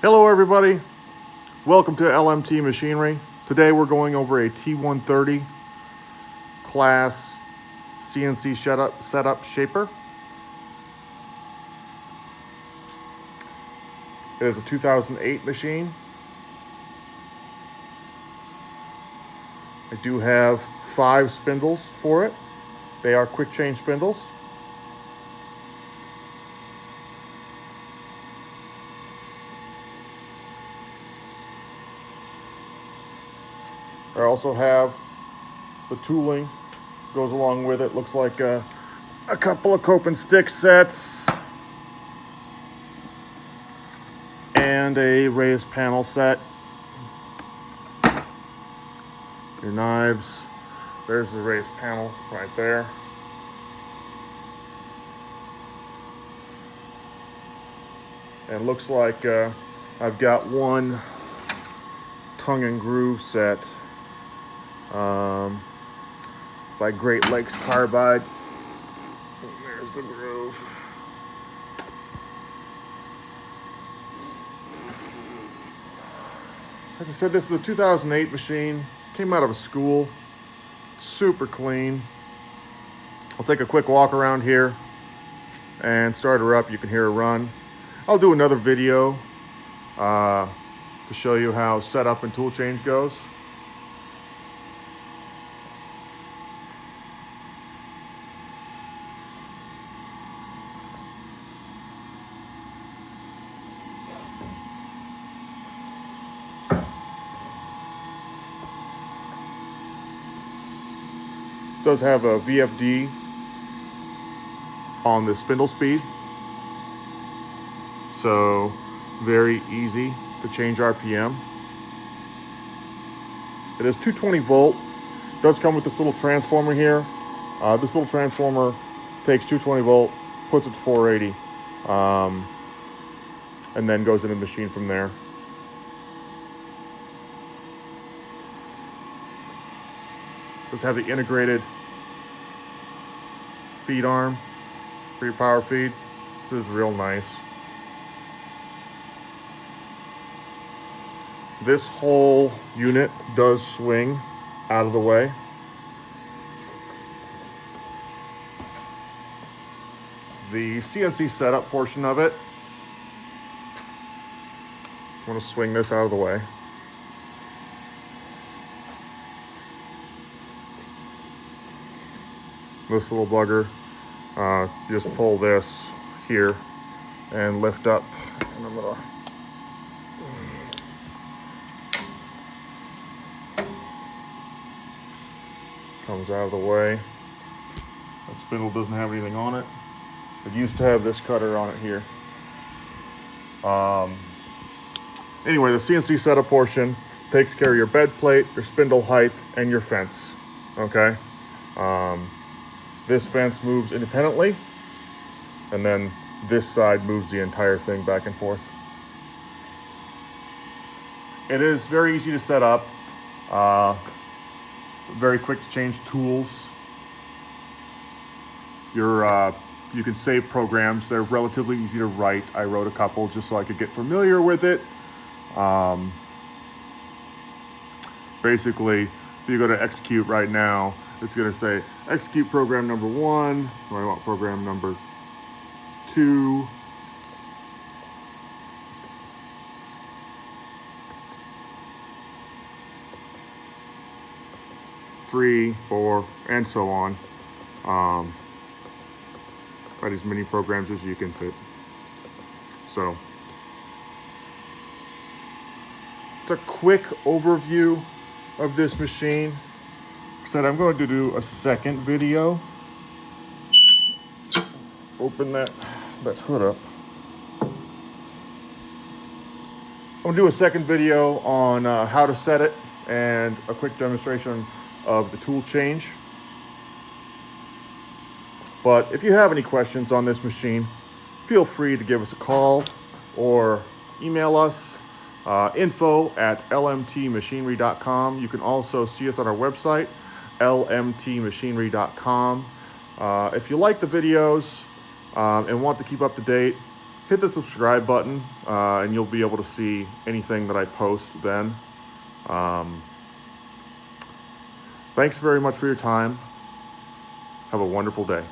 Hello everybody, welcome to LMT Machinery. Today we're going over a T130 class CNC setup shaper. It is a 2008 machine. I do have 5 spindles for it. They are quick change spindles. I also have the tooling goes along with it. Looks like a couple of cope and stick sets and a raised panel set. Your knives, there's the raised panel right there. And looks like I've got one tongue and groove set by Great Lakes Carbide. There's the groove. As I said, this is a 2008 machine. Came out of a school. Super clean. I'll take a quick walk around here and start her up. You can hear her run. I'll do another video to show you how setup and tool change goes. It does have a VFD on the spindle speed, so very easy to change RPM. It is 220 volt. It does come with this little transformer here. This little transformer takes 220 volt, puts it to 480, and then goes into the machine from there. Does have the integrated feed arm for your power feed. This is real nice. This whole unit does swing out of the way. The CNC setup portion of it, I'm going to swing this out of the way. This little bugger, you just pull this here and lift up in the middle. Comes out of the way. That spindle doesn't have anything on it. It used to have this cutter on it here. Anyway, the CNC setup portion takes care of your bed plate, your spindle height, and your fence. Okay. This fence moves independently, and then this side moves the entire thing back and forth. It is very easy to set up, very quick to change tools. You can save programs. They're relatively easy to write. I wrote a couple just so I could get familiar with it. Basically, if you go to execute right now, it's going to say execute program number 1. I want program number 2. Three, 4, and so on. Write as many programs as you can fit. So it's a quick overview of this machine. Said I'm going to do a second video. Open that hood up. I'm going to do a second video on how to set it and a quick demonstration of the tool change. But if you have any questions on this machine, feel free to give us a call or email us. info@lmtmachinery.com. You can also see us on our website, lmtmachinery.com. If you like the videos and want to keep up to date, hit the subscribe button, and you'll be able to see anything that I post then. Thanks very much for your time. Have a wonderful day.